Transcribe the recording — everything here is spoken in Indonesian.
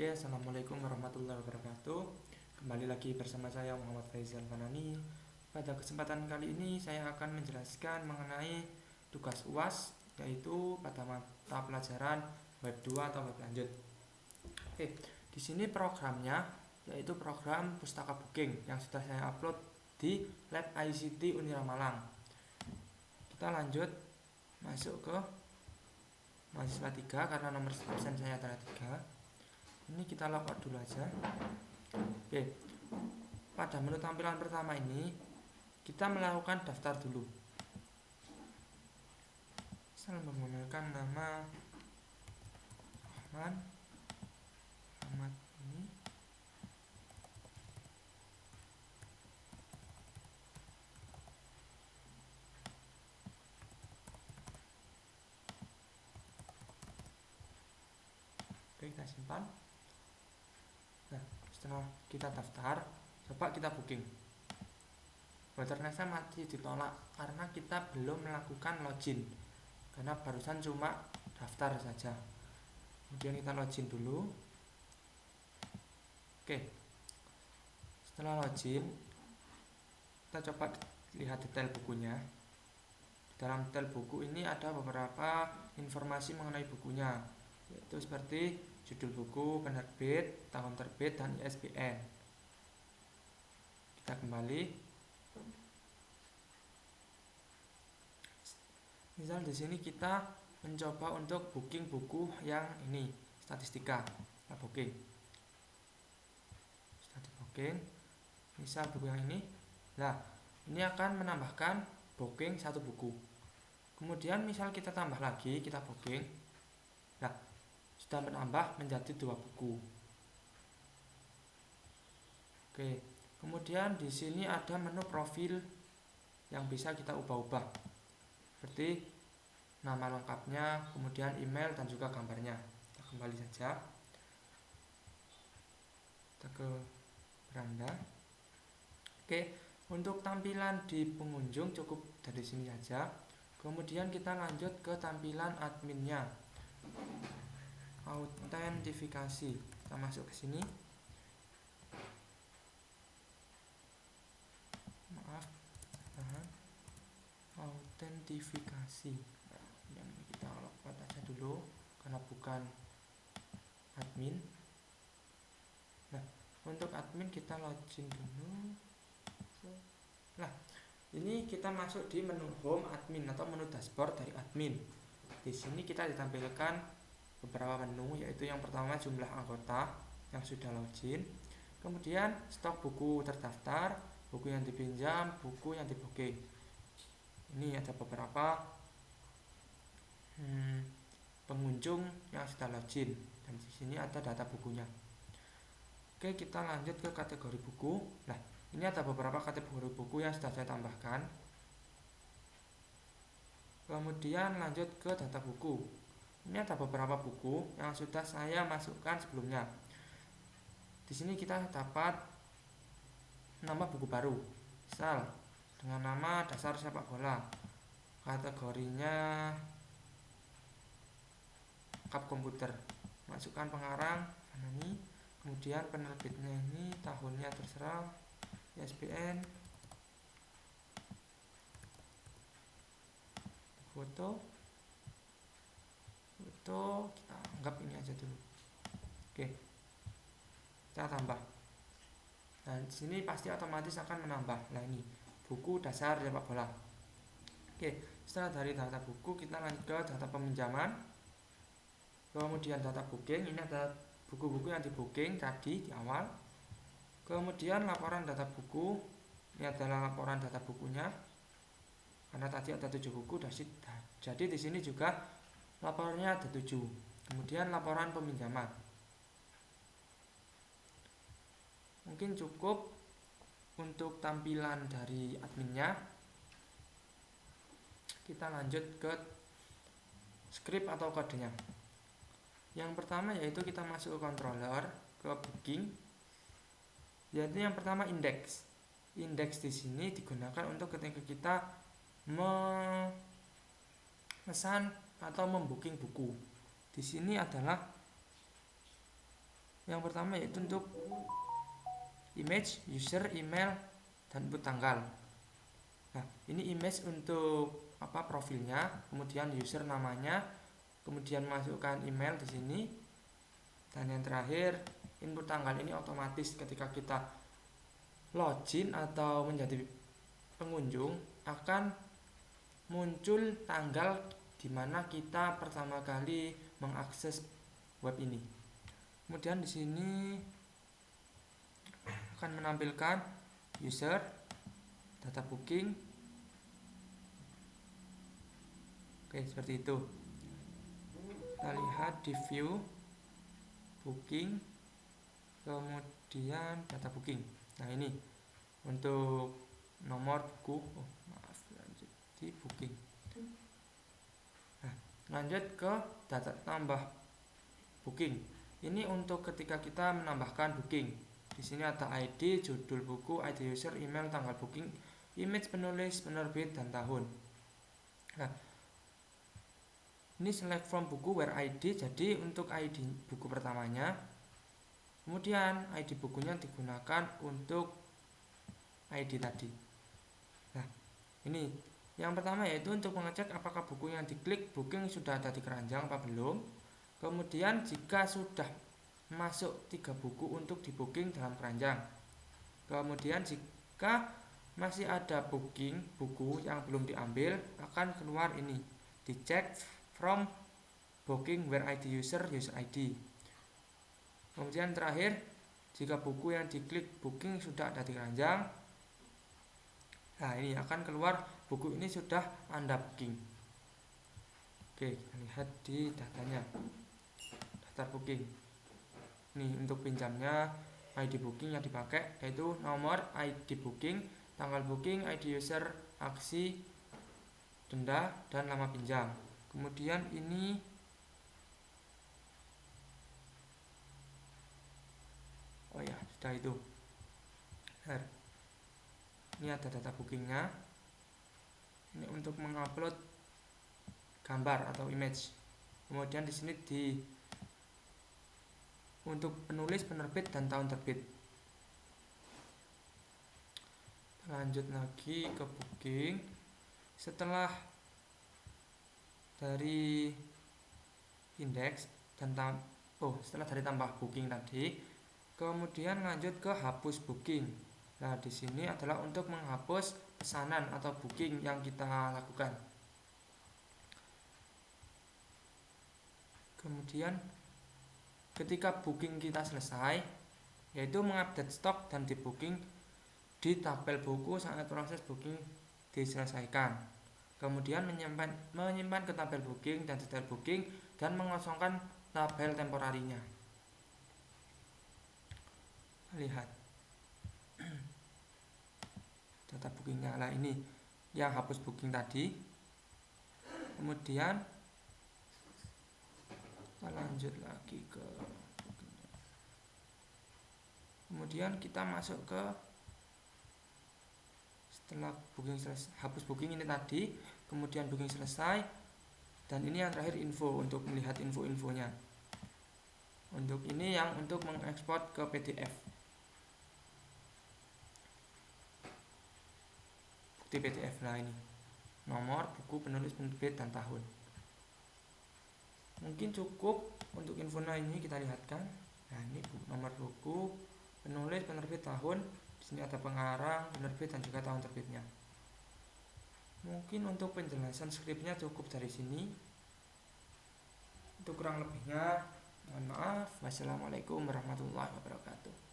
Oke, assalamualaikum warahmatullahi wabarakatuh. Kembali lagi bersama saya Muhammad Faizal Fanani. Pada kesempatan kali ini saya akan menjelaskan mengenai tugas UAS, yaitu pada mata pelajaran Web 2 atau Web lanjut. Oke, di sini programnya yaitu program Pustaka Booking yang sudah saya upload di Lab ICT Unira Malang. Kita lanjut masuk ke mahasiswa 3 karena nomor absen saya adalah 3. Ini kita logout dulu aja. Oke, pada menu tampilan pertama ini kita melakukan daftar dulu. Saya menggunakan nama Rahman Ahmad ini. Oke, kita simpan. Nah, setelah kita daftar, coba kita booking. Ternyata masih ditolak karena kita belum melakukan login, karena barusan cuma daftar saja. Kemudian kita login dulu. Oke, setelah login, kita coba lihat detail bukunya. Dalam detail buku ini ada beberapa informasi mengenai bukunya, yaitu seperti judul buku, penerbit, tahun terbit, dan ISBN. Kita kembali. Misal di sini kita mencoba untuk booking buku yang ini, statistika. Kita booking. Sudah di booking. Misal buku yang ini. Nah, ini akan menambahkan booking satu buku. Kemudian misal kita tambah lagi, kita booking. Nah, sudah menambah menjadi 2 buku. Oke, kemudian di sini ada menu profil yang bisa kita ubah-ubah, seperti nama lengkapnya, kemudian email dan juga gambarnya. Kita kembali saja. Kita ke beranda. Oke, untuk tampilan di pengunjung cukup dari sini saja. Kemudian kita lanjut ke tampilan adminnya. Autentifikasi. Kita masuk ke sini. Maaf, autentifikasi. Nah, yang ini kita login aja dulu karena bukan admin. Nah, untuk admin kita login dulu. Nah, ini kita masuk di menu home admin atau menu dashboard dari admin. Di sini kita ditampilkan beberapa menu, yaitu yang pertama jumlah anggota yang sudah login, kemudian stok buku terdaftar, buku yang dipinjam, buku yang dibooking. Ini ada beberapa pengunjung yang sudah login, dan di sini ada data bukunya. Oke, kita lanjut ke kategori buku. Nah, ini ada beberapa kategori buku yang sudah saya tambahkan. Kemudian lanjut ke data buku. Ini ada beberapa buku yang sudah saya masukkan sebelumnya. Di sini kita dapat nama buku baru, misal dengan nama dasar sepak bola. Kategorinya cup komputer. Masukkan pengarang Fanani. Kemudian penerbitnya ini tahunnya terserah, ISBN, foto kita anggap ini aja dulu. Oke, kita tambah. Nah, di sini pasti otomatis akan menambah. Nah, ini buku dasar sepak bola. Oke, setelah dari data buku kita lanjut ke data peminjaman. Kemudian data booking, ini ada buku-buku yang di booking tadi di awal. Kemudian laporan data buku, ini adalah laporan data bukunya. Karena tadi ada 7 buku, jadi di sini juga laporannya ada 7. Kemudian laporan peminjaman. Mungkin cukup untuk tampilan dari adminnya. Kita lanjut ke script atau kodenya. Yang pertama yaitu kita masuk ke controller, ke booking. Yaitu yang pertama index. Index di sini digunakan untuk ketika kita memesan atau membooking buku. Di sini adalah Yang pertama yaitu untuk image, user, email, dan input tanggal. Nah, ini image untuk profilnya, kemudian user namanya, kemudian masukkan email di sini, dan yang terakhir input tanggal. Ini otomatis ketika kita login atau menjadi pengunjung akan muncul tanggal di mana kita pertama kali mengakses web ini. Kemudian di sini akan menampilkan user, data booking. Oke, seperti itu. Kita lihat di view booking, kemudian data booking. Nah, ini untuk nomor buku. Lanjut di booking. Nah, lanjut ke data tambah booking. Ini untuk ketika kita menambahkan booking. Di sini ada ID, judul buku, ID user, email, tanggal booking, image penulis, penerbit, dan tahun. Nah, ini select from buku where ID, jadi untuk ID buku pertamanya. Kemudian ID bukunya digunakan untuk ID tadi. Nah, ini yang pertama yaitu untuk mengecek apakah buku yang diklik booking sudah ada di keranjang apa belum. Kemudian jika sudah masuk 3 buku untuk di booking dalam keranjang. Kemudian jika masih ada booking buku yang belum diambil, akan keluar ini dicek from booking where ID user ID. Kemudian terakhir, jika buku yang diklik booking sudah ada di keranjang, nah ini akan keluar buku ini sudah Anda booking. Oke, kita lihat di datanya, daftar booking. Ini untuk pinjamnya ID booking yang dipakai yaitu nomor ID booking, tanggal booking, ID user, aksi, denda, dan lama pinjam. Kemudian ini sudah itu. Ini ada data bookingnya. Ini untuk mengupload gambar atau image. Kemudian di sini untuk penulis, penerbit, dan tahun terbit. Lanjut lagi ke booking. Setelah dari indeks dan setelah dari tambah booking tadi, kemudian lanjut ke hapus booking. Nah, di sini adalah untuk menghapus pesanan atau booking yang kita lakukan. Kemudian ketika booking kita selesai, yaitu mengupdate stok dan di booking di tabel buku saat proses booking diselesaikan. Kemudian menyimpan ke tabel booking dan detail booking dan mengosongkan tabel temporarinya. Lihat data bookingnya lah, ini yang hapus booking tadi. Kemudian kita lanjut lagi ke bookingnya. Kemudian kita masuk ke setelah booking selesai, hapus booking ini tadi, kemudian booking selesai, dan ini yang terakhir info untuk melihat info-infonya. Untuk ini yang untuk mengekspor ke PDF. Bukti PDF lah ini. Nomor, buku, penulis, penerbit, dan tahun. Mungkin cukup untuk infonya ini kita lihatkan. Nah, ini nomor buku, penulis, penerbit, tahun. Di sini ada pengarang, penerbit, dan juga tahun terbitnya. Mungkin untuk penjelasan skripnya cukup dari sini. Untuk kurang lebihnya mohon maaf. Wassalamualaikum warahmatullahi wabarakatuh.